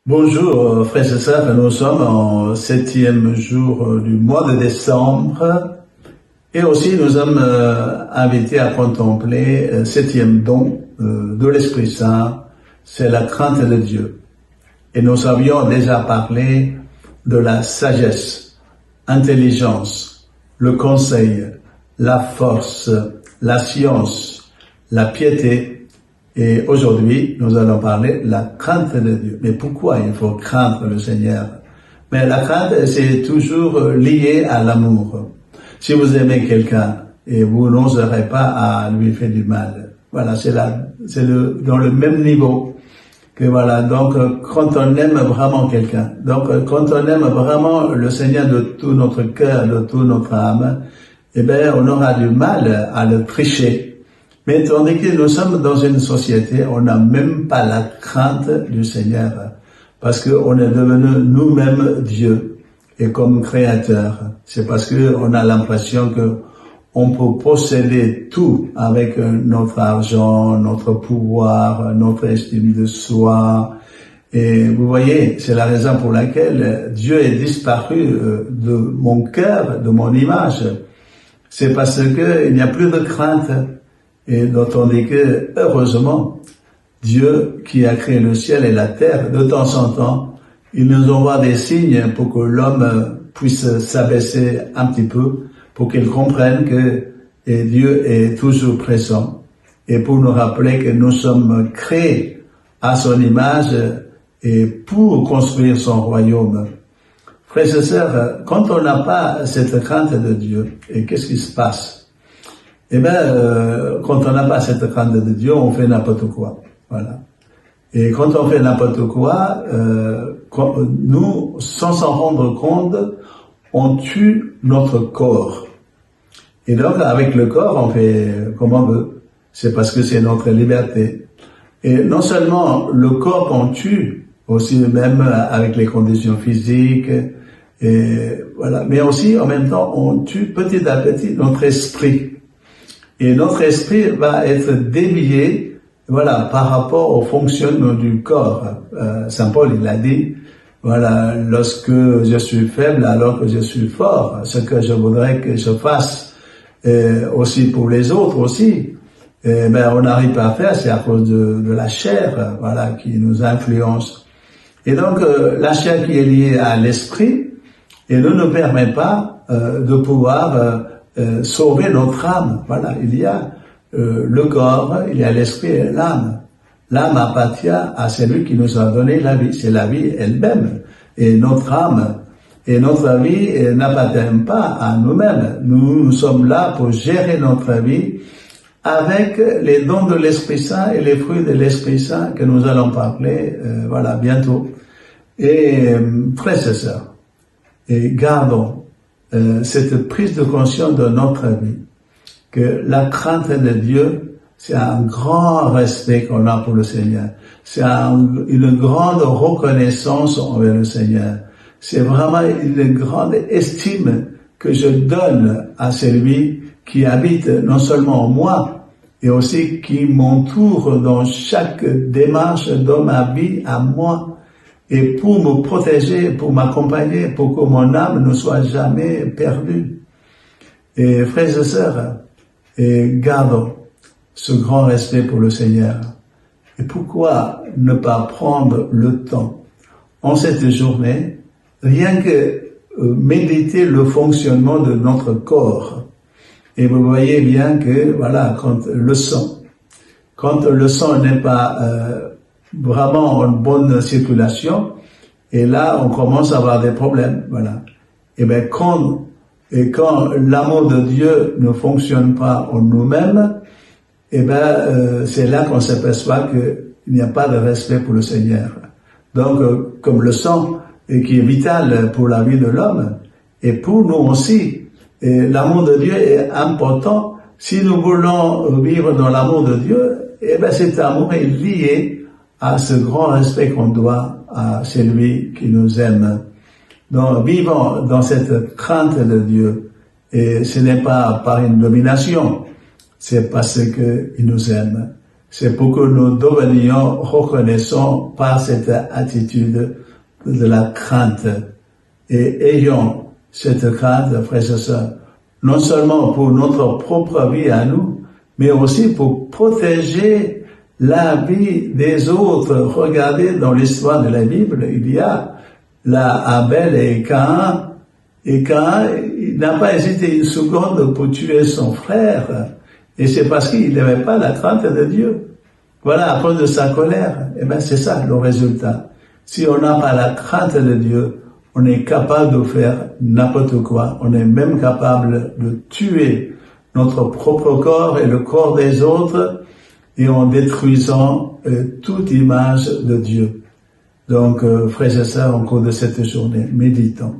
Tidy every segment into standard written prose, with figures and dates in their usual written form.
Bonjour frères et sœurs, nous sommes en 7e jour du mois de décembre et aussi nous sommes invités à contempler le 7e don de l'Esprit Saint, c'est la crainte de Dieu. Et nous avions déjà parlé de la sagesse, intelligence, le conseil, la force, la science, la piété. Et aujourd'hui, nous allons parler de la crainte de Dieu. Mais pourquoi il faut craindre le Seigneur? Mais la crainte, c'est toujours lié à l'amour. Si vous aimez quelqu'un et vous n'oserez pas à lui faire du mal, voilà, c'est dans le même niveau que voilà. Donc, quand on aime vraiment quelqu'un, donc quand on aime vraiment le Seigneur de tout notre cœur, de toute notre âme, eh bien, on aura du mal à le tricher. Mais tandis que nous sommes dans une société, on n'a même pas la crainte du Seigneur, parce qu'on est devenu nous-mêmes Dieu, et comme créateur. C'est parce qu'on a l'impression que on peut posséder tout avec notre argent, notre pouvoir, notre estime de soi. Et vous voyez, c'est la raison pour laquelle Dieu est disparu de mon cœur, de mon image. C'est parce que il n'y a plus de crainte. Et dont on dit que, heureusement, Dieu qui a créé le ciel et la terre, de temps en temps, il nous envoie des signes pour que l'homme puisse s'abaisser un petit peu, pour qu'il comprenne que Dieu est toujours présent, et pour nous rappeler que nous sommes créés à son image et pour construire son royaume. Frères et sœurs, quand on n'a pas cette crainte de Dieu, et qu'est-ce qui se passe? Eh bien, quand on n'a pas cette crainte de Dieu, on fait n'importe quoi. Voilà. Et quand on fait n'importe quoi, nous, sans s'en rendre compte, on tue notre corps. Et donc, avec le corps, on fait comme on veut. C'est parce que c'est notre liberté. Et non seulement le corps qu'on tue, aussi même avec les conditions physiques, et voilà, mais aussi en même temps, on tue petit à petit notre esprit. Et notre esprit va être dévié, voilà, par rapport au fonctionnement du corps. Saint Paul, il a dit, voilà, lorsque je suis faible alors que je suis fort, ce que je voudrais que je fasse aussi pour les autres aussi, ben on n'arrive pas à faire, c'est à cause de la chair, voilà, qui nous influence. Et donc la chair qui est liée à l'esprit, et ne nous permet pas de pouvoir sauver notre âme. Voilà, il y a le corps, il y a l'esprit et l'âme. L'âme appartient à celui qui nous a donné la vie. C'est la vie elle-même. Et notre âme et notre vie n'appartiennent pas à nous-mêmes. Nous sommes là pour gérer notre vie avec les dons de l'Esprit Saint et les fruits de l'Esprit Saint que nous allons parler, voilà, bientôt. Et frères et sœurs, et gardons cette prise de conscience de notre vie, que la crainte de Dieu, c'est un grand respect qu'on a pour le Seigneur. C'est une grande reconnaissance envers le Seigneur. C'est vraiment une grande estime que je donne à celui qui habite non seulement en moi, et aussi qui m'entoure dans chaque démarche de ma vie à moi, et pour me protéger, pour m'accompagner, pour que mon âme ne soit jamais perdue. Et frères et sœurs, gardons ce grand respect pour le Seigneur. Et pourquoi ne pas prendre le temps, en cette journée, rien que méditer le fonctionnement de notre corps. Et vous voyez bien que, voilà, quand le sang n'est pas vraiment en bonne circulation, et là on commence à avoir des problèmes, voilà. Et bien quand l'amour de Dieu ne fonctionne pas en nous-mêmes, et ben c'est là qu'on s'aperçoit qu'il n'y a pas de respect pour le Seigneur. Donc comme le sang qui est vital pour la vie de l'homme et pour nous aussi, et l'amour de Dieu est important. Si nous voulons vivre dans l'amour de Dieu, et ben cet amour est lié à ce grand respect qu'on doit à celui qui nous aime. Donc, vivons dans cette crainte de Dieu. Et ce n'est pas par une domination, c'est parce qu'il nous aime. c'est pour que nous devenions reconnaissants par cette attitude de la crainte. Et ayons cette crainte, frères et sœurs, non seulement pour notre propre vie à nous, mais aussi pour protéger la vie des autres. Regardez dans l'histoire de la Bible, il y a là Abel et Caïn, il n'a pas hésité une seconde pour tuer son frère, et c'est parce qu'il n'avait pas la crainte de Dieu. Voilà, à cause de sa colère. Eh bien, c'est ça le résultat. Si on n'a pas la crainte de Dieu, on est capable de faire n'importe quoi. On est même capable de tuer notre propre corps et le corps des autres, et en détruisant toute image de Dieu. Donc, frères et sœurs, au cours de cette journée, méditons.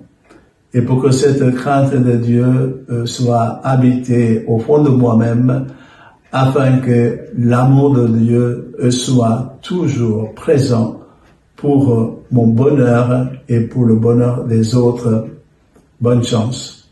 Et pour que cette crainte de Dieu soit habitée au fond de moi-même, afin que l'amour de Dieu soit toujours présent pour mon bonheur et pour le bonheur des autres. Bonne chance.